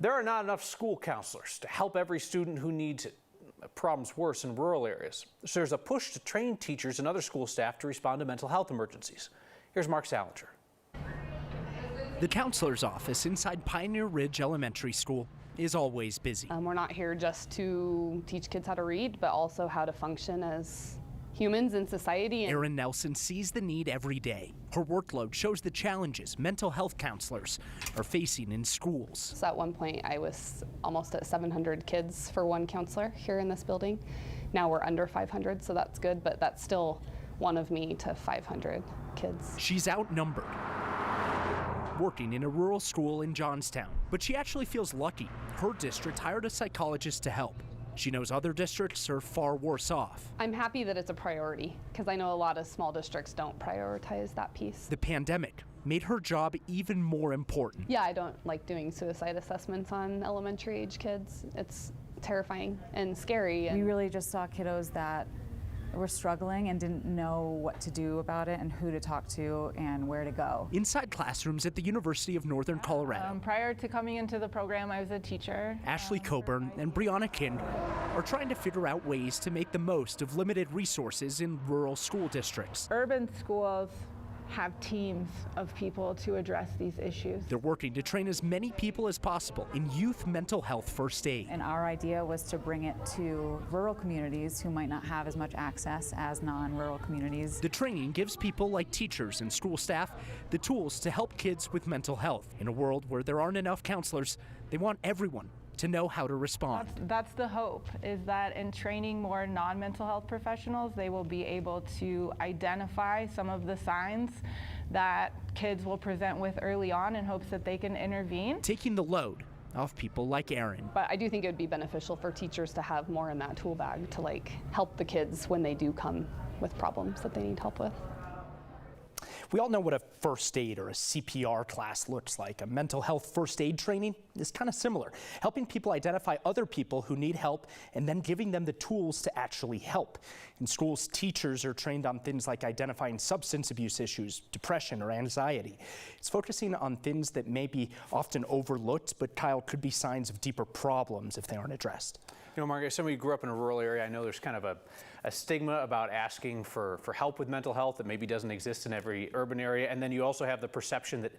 There are not enough school counselors to help every student who needs it. Problems worse in rural areas. So there's a push to train teachers and other school staff to respond to mental health emergencies. Here's Mark Salinger. The counselor's office inside Pioneer Ridge Elementary School is always busy. We're not here just to teach kids how to read, but also how to function as humans in society. Erin Nelson sees the need every day. Her workload shows the challenges mental health counselors are facing in schools. So at one point I was almost at 700 kids for one counselor here in this building. Now we're under 500, so that's good, but that's still one of me to 500 kids. She's outnumbered, working in a rural school in Johnstown, but she actually feels lucky. Her district hired a psychologist to help. She knows other districts are far worse off. I'm happy that it's a priority because I know a lot of small districts don't prioritize that piece. The pandemic made her job even more important. Yeah, I don't like doing suicide assessments on elementary age kids. It's terrifying and scary. We really just saw kiddos that were struggling and didn't know what to do about it and who to talk to and where to go. Inside classrooms at the University of Northern Colorado. Prior to coming into the program, I was a teacher. Ashley Coburn and Brianna Kind are trying to figure out ways to make the most of limited resources in rural school districts. Urban schools have teams of people to address these issues. They're working to train as many people as possible in youth mental health first aid. And our idea was to bring it to rural communities who might not have as much access as non-rural communities. The training gives people like teachers and school staff the tools to help kids with mental health. In a world where there aren't enough counselors, they want everyone to know how to respond. That's the hope, is that in training more non-mental health professionals, they will be able to identify some of the signs that kids will present with early on in hopes that they can intervene. Taking the load off people like Erin. But I do think it would be beneficial for teachers to have more in that tool bag to help the kids when they do come with problems that they need help with. We all know what a first aid or a CPR class looks like. A mental health first aid training is kind of similar, helping people identify other people who need help and then giving them the tools to actually help. In schools, teachers are trained on things like identifying substance abuse issues, depression, or anxiety. It's focusing on things that may be often overlooked, but Kyle, could be signs of deeper problems if they aren't addressed. You know, Margaret, somebody who grew up in a rural area, I know there's kind of a stigma about asking for help with mental health that maybe doesn't exist in every urban area. And then you also have the perception that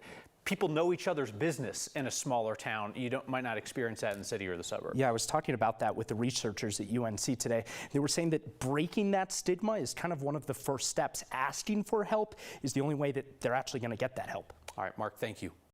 people know each other's business in a smaller town. You might not experience that in the city or the suburb. Yeah, I was talking about that with the researchers at UNC today. They were saying that breaking that stigma is kind of one of the first steps. Asking for help is the only way that they're actually going to get that help. All right, Mark, thank you.